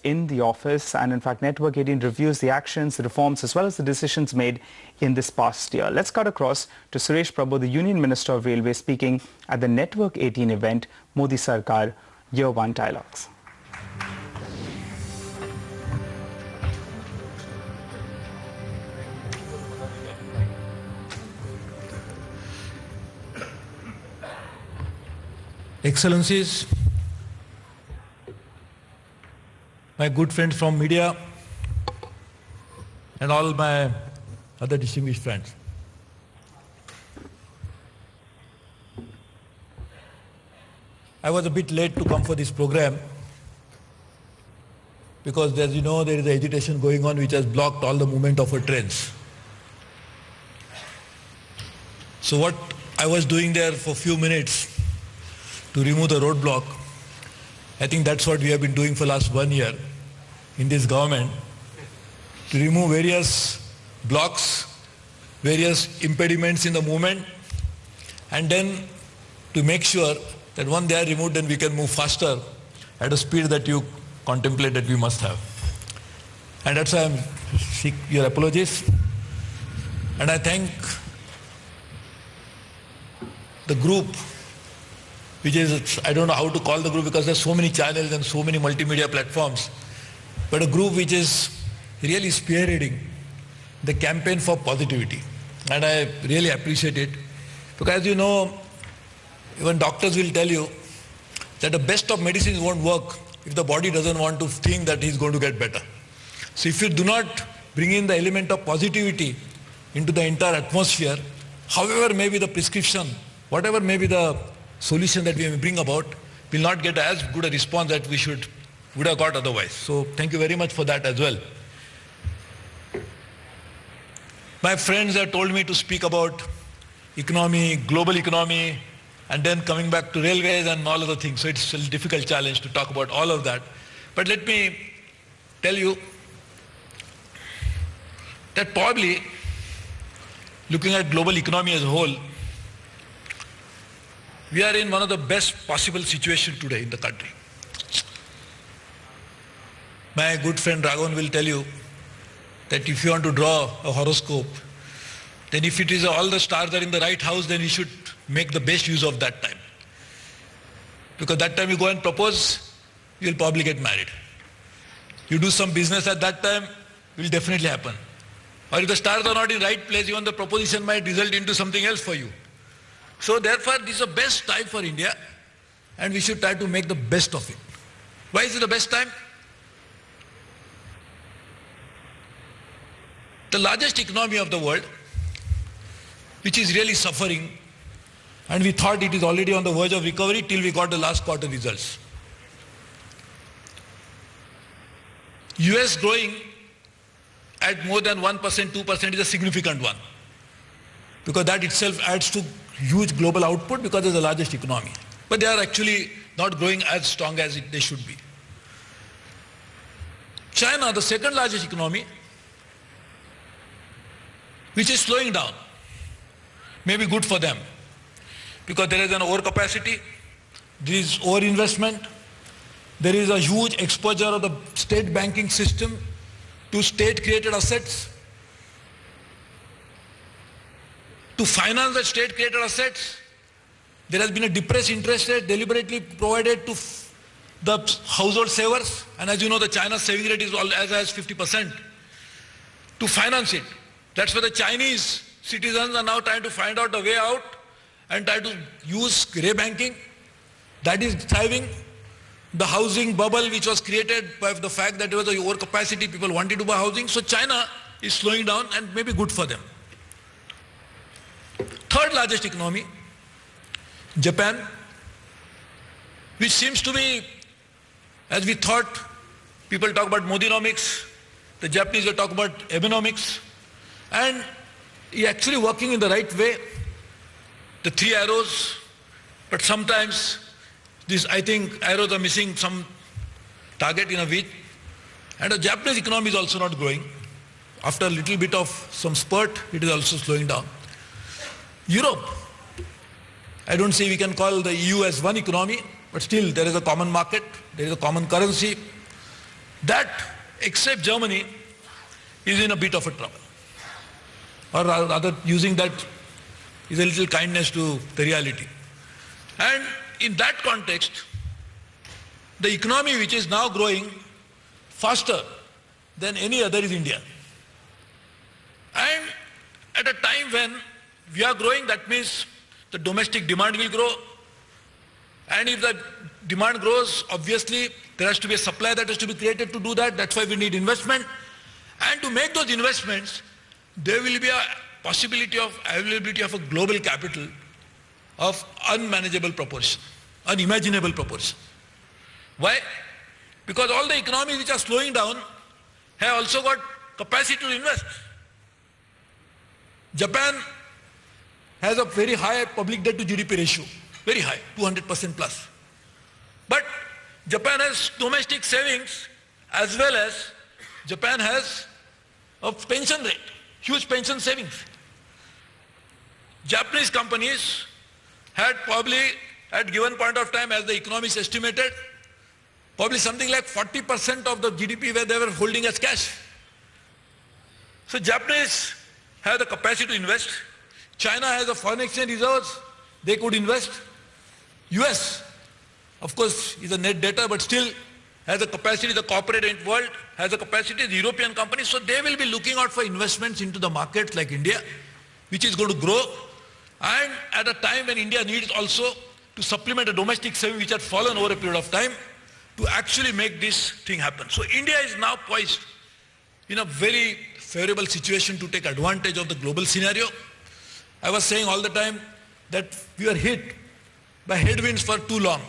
in the office, and in fact Network 18 reviews the actions, the reforms as well as the decisions made in this past year. Let's cut across to Suresh Prabhu, the Union Minister of Railway, speaking at the Network 18 event, Modi Sarkar Year 1 Dialogues. Excellencies, my good friends from media, and all my other distinguished friends. I was a bit late to come for this program because, as you know, there is agitation going on which has blocked all the movement of our trains. So what I was doing there for a few minutes to remove the roadblock, I think that's what we have been doing for the last 1 year in this government, to remove various blocks, various impediments in the movement, and then to make sure that when they are removed, then we can move faster at a speed that you contemplate that we must have. And that's why I seek your apologies. And I thank the group, which is, I don't know how to call the group because there's so many channels and so many multimedia platforms, but a group which is really spearheading the campaign for positivity. And I really appreciate it because, as you know, even doctors will tell you that the best of medicines won't work if the body doesn't want to think that he's going to get better. So if you do not bring in the element of positivity into the entire atmosphere, however may be the prescription, whatever may be the solution that we may bring about, will not get as good a response that we would have got otherwise. So thank you very much for that as well. My friends have told me to speak about economy, global economy, and then coming back to railways and all other things. So it's a difficult challenge to talk about all of that. But let me tell you that probably looking at global economy as a whole, we are in one of the best possible situations today in the country. My good friend Raghavan will tell you that if you want to draw a horoscope, then if it is all the stars are in the right house, then we should make the best use of that time. Because that time you go and propose, you will probably get married. You do some business at that time, it will definitely happen. Or if the stars are not in right place, even the proposition might result into something else for you. So therefore, this is the best time for India, and we should try to make the best of it. Why is it the best time? The largest economy of the world, which is really suffering, and we thought it is already on the verge of recovery till we got the last quarter results. US growing at more than 1%, 2% is a significant one, because that itself adds to huge global output because it's the largest economy. But they are actually not growing as strong as they should be. China, the second largest economy, which is slowing down, may be good for them because there is an overcapacity, there is overinvestment, there is a huge exposure of the state banking system to state-created assets. To finance the state-created assets, there has been a depressed interest rate deliberately provided to the household savers, and as you know, the China's saving rate is as high as 50%. To finance it, that's why the Chinese citizens are now trying to find out a way out and try to use grey banking. That is thriving. The housing bubble which was created by the fact that there was a overcapacity, people wanted to buy housing. So China is slowing down and may be good for them. Third largest economy, Japan, which seems to be, as we thought, people talk about Modinomics, the Japanese will talk about Abenomics, and you're actually working in the right way, the three arrows, but sometimes I think arrows are missing some target in a week, and the Japanese economy is also not growing. After a little bit of some spurt, it is also slowing down. Europe, I don't say we can call the EU as one economy, but still there is a common market, there is a common currency, That, except Germany, is in a bit of a trouble. Or rather, using that is a little kindness to the reality. And in that context, the economy which is now growing faster than any other is India. And at a time when we are growing, that means the domestic demand will grow. And if the demand grows, obviously there has to be a supply that has to be created to do that. That's why we need investment. And to make those investments, there will be a possibility of availability of a global capital of unmanageable proportion, unimaginable proportion. Why? Because all the economies which are slowing down have also got capacity to invest. Japan has a very high public debt to GDP ratio, very high, 200% plus. But Japan has domestic savings as well as Japan has a pension rate, huge pension savings. Japanese companies had probably at given point of time, as the economists estimated, probably something like 40% of the GDP where they were holding as cash. So Japanese have the capacity to invest. China has a foreign exchange reserves, they could invest. US, of course, is a net debtor, but still has a capacity, the corporate world has a capacity, the European companies, so they will be looking out for investments into the markets like India, which is going to grow. And at a time when India needs also to supplement a domestic saving which had fallen over a period of time to actually make this thing happen. So India is now poised in a very favorable situation to take advantage of the global scenario. I was saying all the time that we were hit by headwinds for too long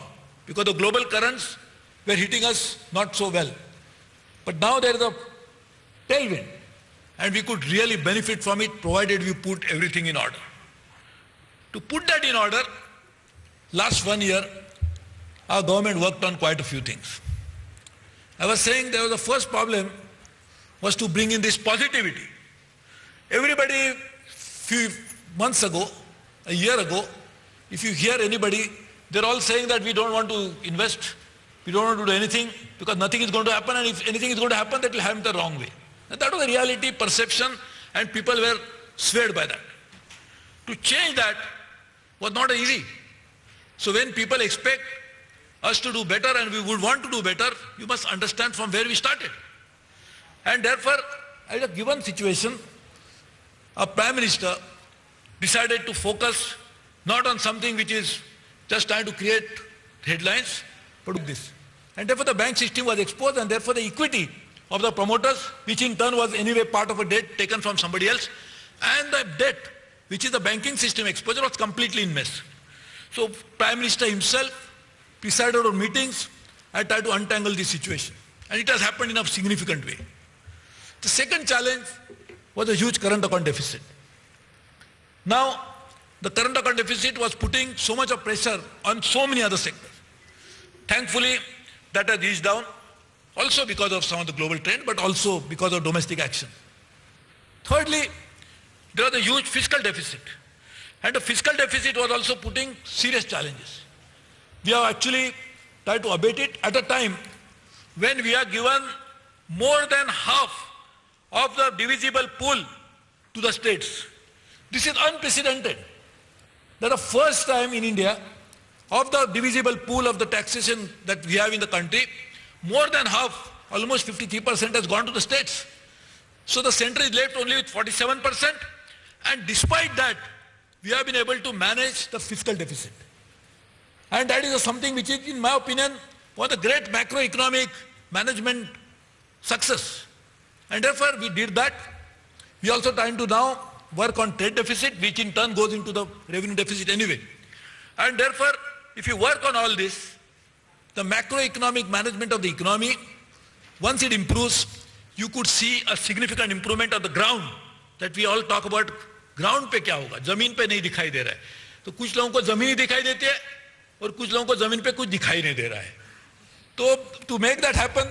because the global currents were hitting us not so well. But now there is a tailwind and we could really benefit from it provided we put everything in order. To put that in order, last 1 year, our government worked on quite a few things. I was saying there was the first problem was to bring in this positivity. Everybody, few months ago, a year ago, if you hear anybody, they're all saying that we don't want to invest, we don't want to do anything because nothing is going to happen, and if anything is going to happen, that will happen the wrong way. And that was the reality, perception, and people were swayed by that. To change that was not easy. So when people expect us to do better and we would want to do better, you must understand from where we started. And therefore, at a given situation, a Prime Minister decided to focus not on something which is just trying to create headlines, but this. And therefore the bank system was exposed, and therefore the equity of the promoters, which in turn was anyway part of a debt taken from somebody else, and the debt, which is the banking system exposure, was completely in mess. So Prime Minister himself presided over meetings and tried to untangle this situation. And it has happened in a significant way. The second challenge was a huge current account deficit. Now, the current account deficit was putting so much of pressure on so many other sectors. Thankfully, that has eased down, also because of some of the global trend, but also because of domestic action. Thirdly, there was a huge fiscal deficit. And the fiscal deficit was also putting serious challenges. We have actually tried to abate it at a time when we are given more than half of the divisible pool to the states. This is unprecedented. That the first time in India, of the divisible pool of the taxation that we have in the country, more than half, almost 53% has gone to the states. So the center is left only with 47%, and despite that, we have been able to manage the fiscal deficit. And that is something which is, in my opinion, one of the great macroeconomic management success. And therefore we did that. We also trying to now work on trade deficit, which in turn goes into the revenue deficit anyway. And therefore, if you work on all this, the macroeconomic management of the economy, once it improves, you could see a significant improvement on the ground that we all talk about. Ground पे क्या होगा, जमीन पे नहीं दिखाई दे रहा है. तो कुछ लोगों को जमीन ही दिखाई देती है और कुछ लोगों को जमीन पे कुछ दिखाई नहीं दे रहा है. तो to make that happen,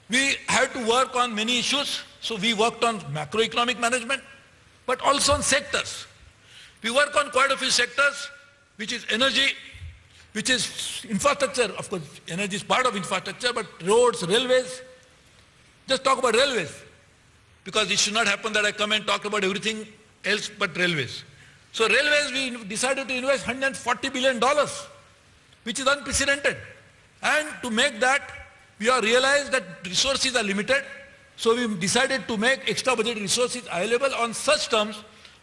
we had to work on many issues. So we worked on macroeconomic management, but also on sectors. We work on quite a few sectors, which is energy, which is infrastructure. Of course, energy is part of infrastructure, but roads, railways, just talk about railways. Because it should not happen that I come and talk about everything else but railways. So railways, we decided to invest $140 billion, which is unprecedented. And to make that, we have realized that resources are limited. So we decided to make extra budget resources available on such terms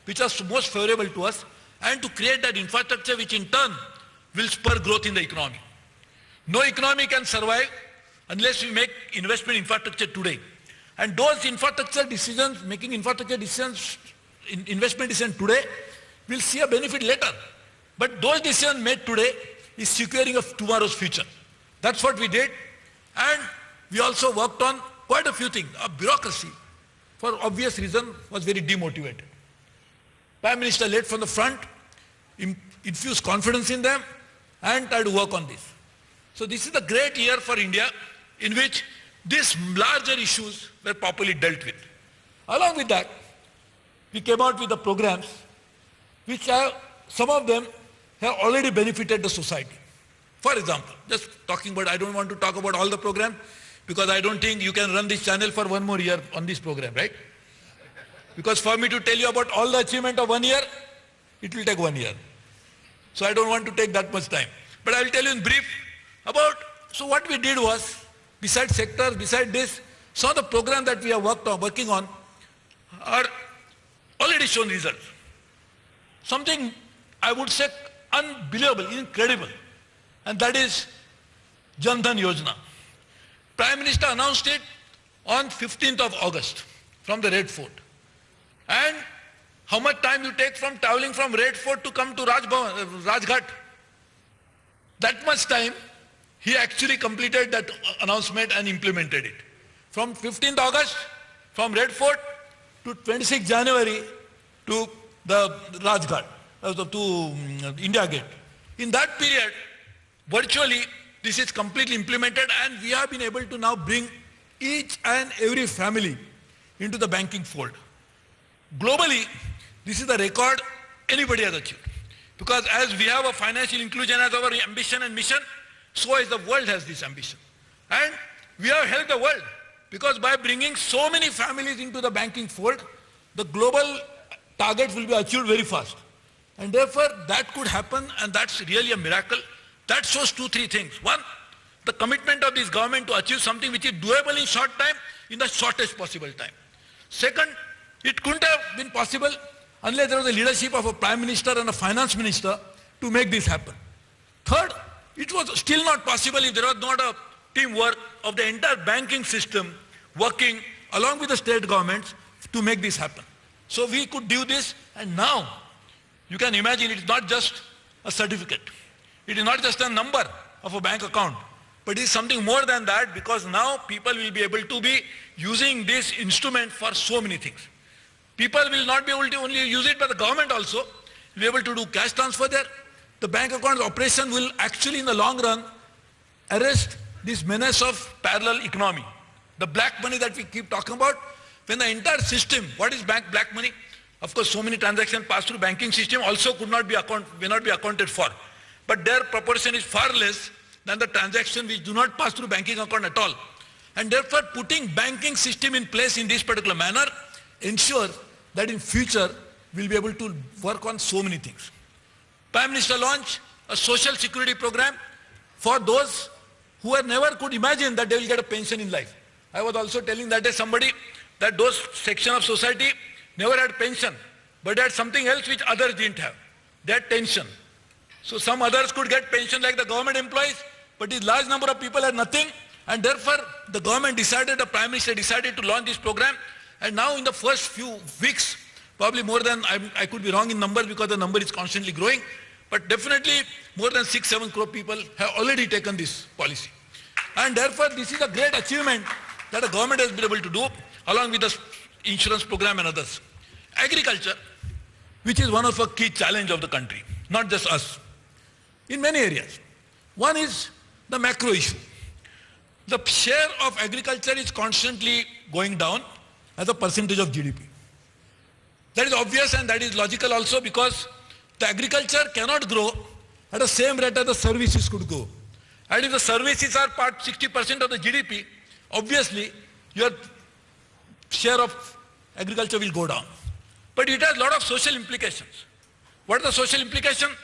which are most favorable to us, and to create that infrastructure which in turn will spur growth in the economy. No economy can survive unless we make investment in infrastructure today. And those infrastructure decisions, making infrastructure decisions, investment decisions today, will see a benefit later. But those decisions made today is securing of tomorrow's future. That's what we did. And we also worked on quite a few things. Our bureaucracy, for obvious reason, was very demotivated. Prime Minister led from the front, infused confidence in them, and tried to work on this. So this is a great year for India in which these larger issues were properly dealt with. Along with that, we came out with the programs which have, some of them have already benefited the society. For example, just talking about, I don't want to talk about all the programs because I don't think you can run this channel for one more year on this program, right? Because for me to tell you about all the achievement of 1 year, it will take 1 year. So I don't want to take that much time. But I will tell you in brief about, so what we did was, besides sectors, besides this, some of the programs that we are working on are already shown results. Something I would say unbelievable, incredible, and that is Jan Dhan Yojana. Prime Minister announced it on 15th of August from the Red Fort. And how much time you take from traveling from Red Fort to come to Rajghat? That much time, he actually completed that announcement and implemented it. From 15th August, from Red Fort to 26th January to the Rajghat, to India Gate. In that period, virtually, this is completely implemented, and we have been able to now bring each and every family into the banking fold. Globally, this is the record anybody has achieved. Because as we have a financial inclusion as our ambition and mission, so as the world has this ambition. And we have helped the world, because by bringing so many families into the banking fold, the global targets will be achieved very fast. And therefore, that could happen, and that's really a miracle. That shows 2-3 things. One, the commitment of this government to achieve something which is doable in short time, in the shortest possible time. Second, it couldn't have been possible unless there was a leadership of a Prime Minister and a Finance Minister to make this happen. Third, it was still not possible if there was not a teamwork of the entire banking system working along with the state governments to make this happen. So we could do this, and now you can imagine it is not just a certificate. It is not just a number of a bank account, but it is something more than that, because now people will be able to be using this instrument for so many things. People will not be able to only use it, but the government also will be able to do cash transfer there. The bank account operation will actually in the long run arrest this menace of parallel economy. The black money that we keep talking about, when the entire system, what is black money? Of course, so many transactions pass through banking system also may not be accounted for. But their proportion is far less than the transactions which do not pass through banking account at all. And therefore, putting banking system in place in this particular manner ensures that in future we'll be able to work on so many things. Prime Minister launched a social security program for those who never could imagine that they will get a pension in life. I was also telling that day somebody that those section of society never had pension, but they had something else which others didn't have. They had tension. So some others could get pension like the government employees, but this large number of people had nothing, and therefore the government decided, the Prime Minister decided to launch this program, and now in the first few weeks, probably more than, I could be wrong in numbers because the number is constantly growing, but definitely more than 6-7 crore people have already taken this policy. And therefore this is a great achievement that the government has been able to do along with the insurance program and others. Agriculture, which is one of the key challenges of the country, not just us, in many areas. One is the macro issue. The share of agriculture is constantly going down as a percentage of GDP. That is obvious and that is logical also, because the agriculture cannot grow at the same rate as the services could grow. And if the services are 60% of the GDP, obviously your share of agriculture will go down. But it has a lot of social implications. What are the social implications?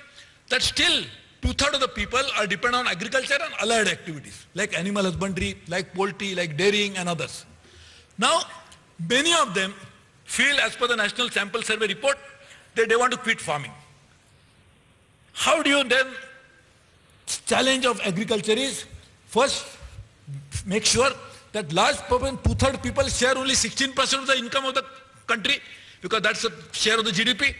That still 2/3 of the people are dependent on agriculture and allied activities, like animal husbandry, like poultry, like dairying and others. Now, many of them feel, as per the National Sample Survey report, that they want to quit farming. How do you then, challenge of agriculture is, first, make sure that large proportion, 2/3 people share only 16% of the income of the country, because that's the share of the GDP.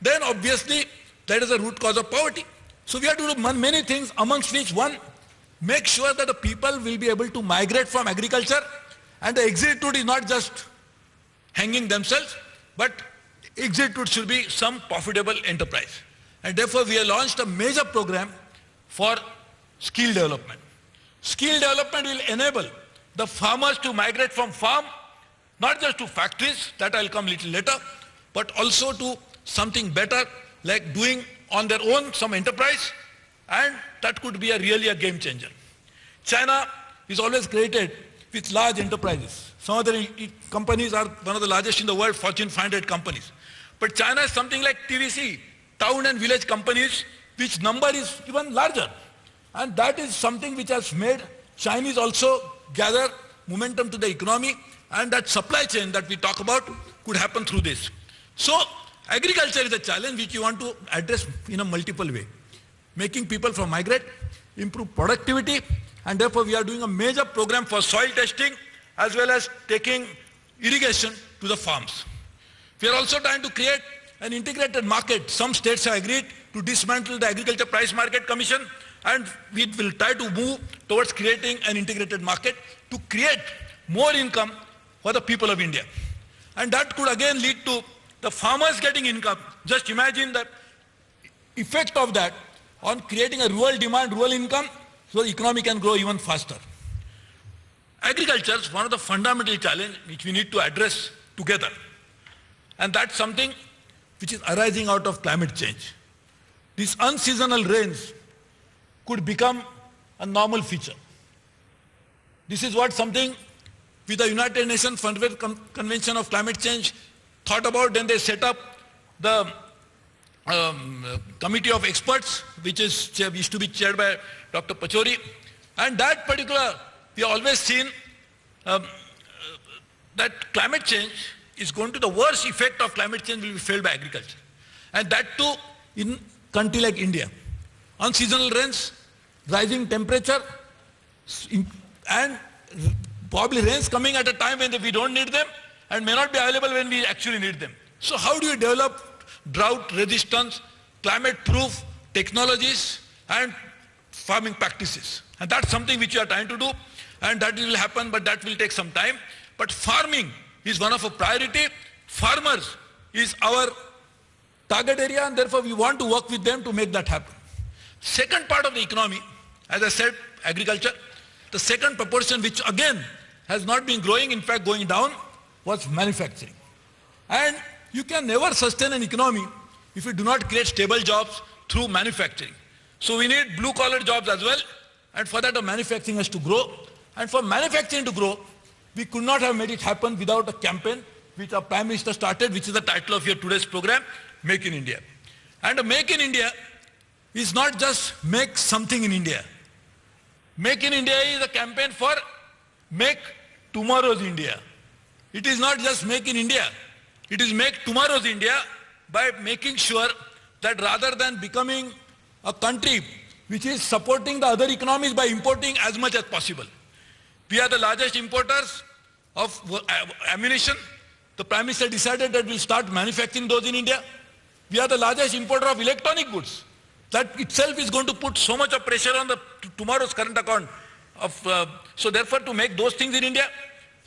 Then obviously, that is the root cause of poverty. So we have to do many things, amongst which one, make sure that the people will be able to migrate from agriculture, and the exit route is not just hanging themselves, but exit route should be some profitable enterprise. And therefore we have launched a major program for skill development. Skill development will enable the farmers to migrate from farm, not just to factories, that I'll come little later, but also to something better, like doing on their own some enterprise, and that could be really a game changer. China is always created with large enterprises. Some of the companies are one of the largest in the world, Fortune 500 companies. But China is something like TVC, town and village companies, which number is even larger. And that is something which has made Chinese also gather momentum to the economy, and that supply chain that we talk about could happen through this. So agriculture is a challenge which you want to address in a multiple way. Making people from migrate, improve productivity, and therefore we are doing a major program for soil testing as well as taking irrigation to the farms. We are also trying to create an integrated market. Some states have agreed to dismantle the Agriculture Price Market Commission, and we will try to move towards creating an integrated market to create more income for the people of India. And that could again lead to the farmers getting income. Just imagine the effect of that on creating a rural demand, rural income, so the economy can grow even faster. Agriculture is one of the fundamental challenges which we need to address together. And that's something which is arising out of climate change. These unseasonal rains could become a normal feature. This is what something with the United Nations Fundamental Convention of Climate Change thought about. Then they set up the committee of experts, which used to be chaired by Dr. Pachori. And that particular, we have always seen that climate change is going to, the worst effect of climate change will be felt by agriculture. And that too in a country like India. Unseasonal rains, rising temperature, and probably rains coming at a time when we don't need them and may not be available when we actually need them. So how do you develop drought resistance, climate-proof technologies and farming practices? And that's something which we are trying to do, and that will happen, but that will take some time. But farming is one of a priority. Farmers is our target area, and therefore we want to work with them to make that happen. Second part of the economy, as I said, agriculture. The second proportion, which again has not been growing, in fact going down, was manufacturing. And you can never sustain an economy if you do not create stable jobs through manufacturing. So we need blue-collar jobs as well, and for that the manufacturing has to grow. And for manufacturing to grow, we could not have made it happen without a campaign which our Prime Minister started, which is the title of your today's program, Make in India. And Make in India is not just make something in India. Make in India is a campaign for make tomorrow's India. It is not just make in India. It is make tomorrow's India by making sure that rather than becoming a country which is supporting the other economies by importing as much as possible. We are the largest importers of ammunition. The Prime Minister decided that we'll start manufacturing those in India. We are the largest importer of electronic goods. That itself is going to put so much of pressure on the tomorrow's current account. So therefore to make those things in India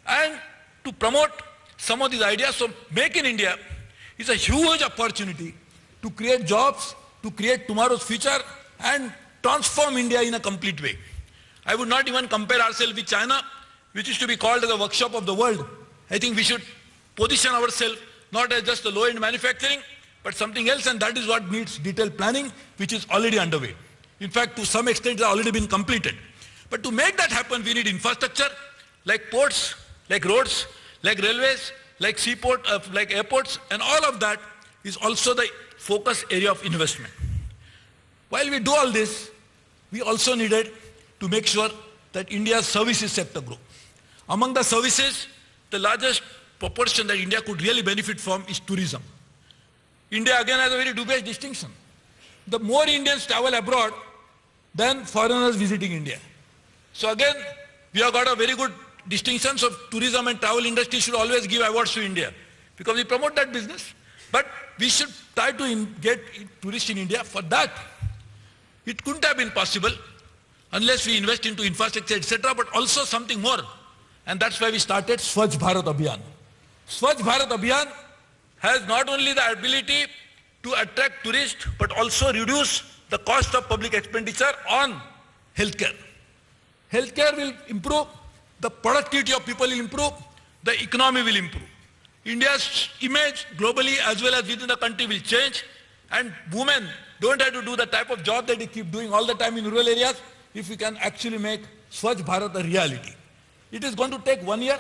and to promote some of these ideas. So Make in India is a huge opportunity to create jobs, to create tomorrow's future and transform India in a complete way. I would not even compare ourselves with China, which is to be called as a workshop of the world. I think we should position ourselves not as just a low-end manufacturing, but something else, and that is what needs detailed planning, which is already underway. In fact, to some extent, it has already been completed. But to make that happen, we need infrastructure, like ports, like roads, like railways, like seaport, like airports, and all of that is also the focus area of investment. While we do all this, we also needed to make sure that India's services sector grew. Among the services, the largest proportion that India could really benefit from is tourism. India again has a very dubious distinction. The more Indians travel abroad than foreigners visiting India. So again, we have got a very good distinction. So tourism and travel industry should always give awards to India because we promote that business. But we should try to get tourists in India. For that, it couldn't have been possible unless we invest into infrastructure, etc., but also something more. And that's why we started Swachh Bharat Abhiyan. Swachh Bharat Abhiyan has not only the ability to attract tourists, but also reduce the cost of public expenditure on healthcare. Healthcare will improve, the productivity of people will improve, the economy will improve. India's image globally as well as within the country will change, and women don't have to do the type of job that they keep doing all the time in rural areas if we can actually make Swachh Bharat a reality. It is going to take 1 year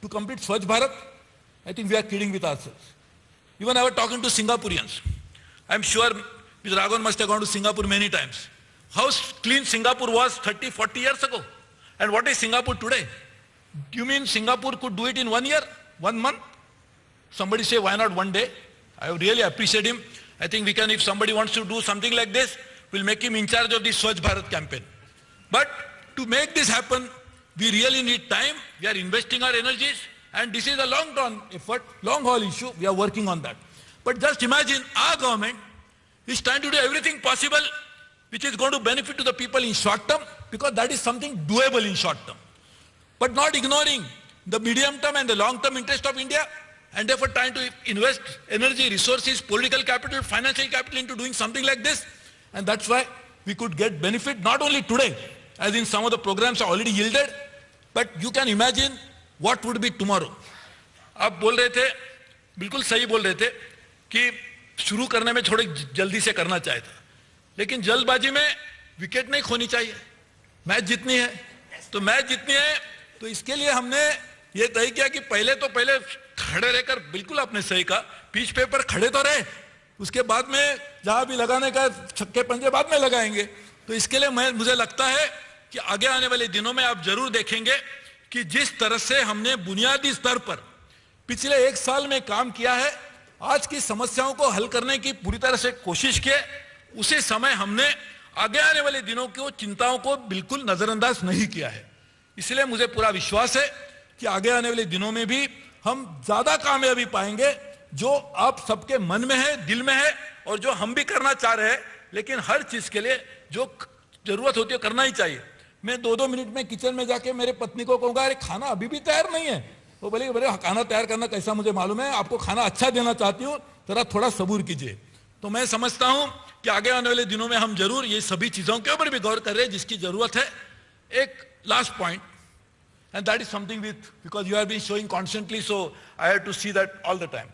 to complete Swachh Bharat. I think we are kidding with ourselves. Even I was talking to Singaporeans. I'm sure Mr. Raghavan must have gone to Singapore many times. How clean Singapore was 30, 40 years ago. And what is Singapore today? Do you mean Singapore could do it in 1 year, 1 month? Somebody say, why not 1 day? I really appreciate him. I think we can, if somebody wants to do something like this, we'll make him in charge of the Swachh Bharat campaign. But to make this happen, we really need time. We are investing our energies. And this is a long-term effort, long-haul issue. We are working on that. But just imagine our government is trying to do everything possible which is going to benefit to the people in short term, because that is something doable in short term. But not ignoring the medium term and the long-term interest of India, and therefore trying to invest energy, resources, political capital, financial capital into doing something like this. And that's why we could get benefit not only today, as in some of the programs are already yielded, but you can imagine what would be tomorrow. आप बोल रहे थे, बिल्कुल सही बोल रहे थे कि शुरू करने में थोड़ी जल्दी से करना चाहिए था, लेकिन जल्दबाजी में विकेट नहीं खोनी चाहिए. मैच जीतनी है, तो मैच जीतनी है, तो इसके लिए हमने ये तय किया कि पहले खड़े रहकर, बिल्कुल आपने सही कहा, पिच पे पर खड़े तो रहे, उसके बाद में जहां भी लगाने का छक्के पंजे बाद में लगाएंगे. तो इसके लिए मुझे लगता है कि आगे आने वाले दिनों में आप जरूर देखेंगे कि जिस तरह से हमने बुनियादी स्तर पर पिछले 1 साल में काम किया है, आज की समस्याओं को हल करने की पूरी तरह से कोशिश की, उसी समय हमने आगे आने वाले दिनों की चिंताओं को बिल्कुल नजरअंदाज नहीं किया है. इसलिए मुझे पूरा विश्वास है कि आगे आने वाले दिनों में भी हम ज्यादा कामयाबी पाएंगे, जो आप सबके मन में है, दिल में है, और जो हम भी करना चाह रहे हैं. लेकिन हर चीज के लिए जो जरूरत होती है करना ही चाहिए. मैं 2-2 मिनट में किचन में जाके मेरे पत्नी को कहूंगा, अरे खाना अभी भी तैयार नहीं है. वो बोलेगी, बड़े खाना तैयार करना कैसा मुझे मालूम है, आपको खाना अच्छा देना चाहती हूँ, जरा थोड़ा सबूर कीजिए. तो मैं समझता हूँ कि आगे आने वाले दिनों में हम जरूर ये सभी चीजों के ऊपर भी गौर कर रहे हैं जिसकी जरूरत है. एक last point, and that is something because you have been showing constantly, so I have to see that all the time.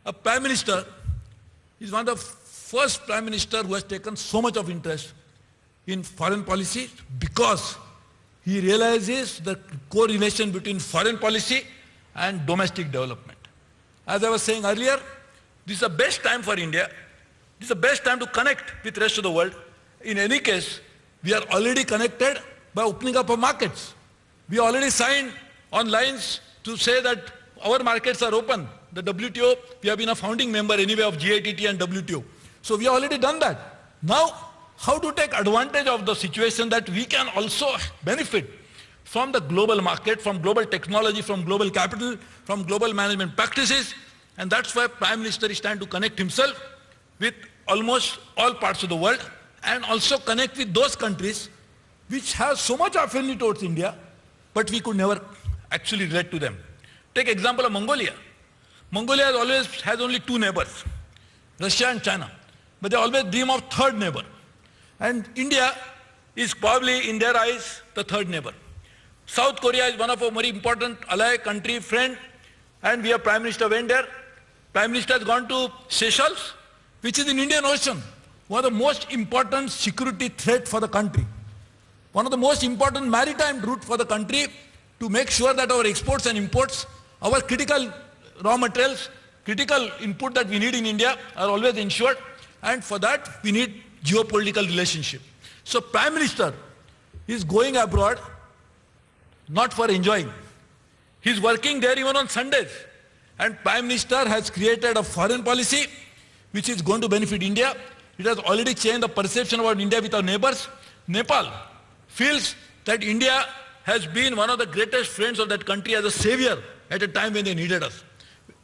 A Prime Minister is one of the first Prime Minister who has taken so much of interest in foreign policy, because he realizes the correlation between foreign policy and domestic development. As I was saying earlier, this is the best time for India. This is the best time to connect with the rest of the world. In any case, we are already connected by opening up our markets. We already signed on lines to say that our markets are open. The WTO, we have been a founding member anyway of GATT and WTO. So we have already done that. Now, how to take advantage of the situation that we can also benefit from the global market, from global technology, from global capital, from global management practices. And that's why Prime Minister is trying to connect himself with almost all parts of the world, and also connect with those countries which have so much affinity towards India, but we could never actually relate to them. Take example of Mongolia. Mongolia has only 2 neighbors, Russia and China, but they always dream of third neighbor. And India is probably, in their eyes, the third neighbor. South Korea is one of our very important ally, country, friend, and we have Prime Minister went there. Prime Minister has gone to Seychelles, which is in Indian Ocean, one of the most important security threat for the country, one of the most important maritime route for the country, to make sure that our exports and imports, our critical raw materials, critical input that we need in India are always ensured, and for that we need geopolitical relationship. So Prime Minister is going abroad not for enjoying. He's working there even on Sundays. And Prime Minister has created a foreign policy which is going to benefit India. It has already changed the perception about India with our neighbors. Nepal feels that India has been one of the greatest friends of that country as a savior at a time when they needed us.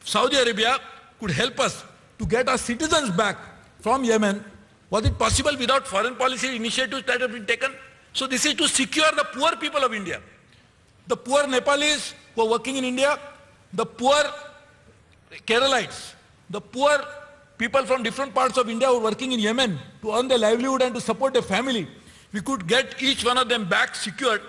Saudi Arabia could help us to get our citizens back from Yemen. Was it possible without foreign policy initiatives that have been taken? So this is to secure the poor people of India. The poor Nepalese who are working in India, the poor Keralites, the poor people from different parts of India who are working in Yemen to earn their livelihood and to support their family. We could get each one of them back secured.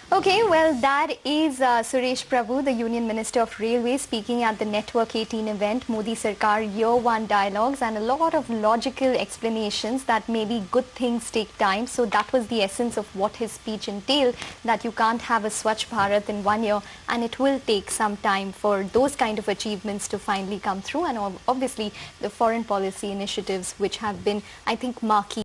Okay, well, that is Suresh Prabhu, the Union Minister of Railways, speaking at the Network 18 event, Modi Sarkar Year 1 dialogues, and a lot of logical explanations that maybe good things take time. So that was the essence of what his speech entailed, that you can't have a Swachh Bharat in 1 year, and it will take some time for those kind of achievements to finally come through. And obviously, the foreign policy initiatives which have been, I think, marquee.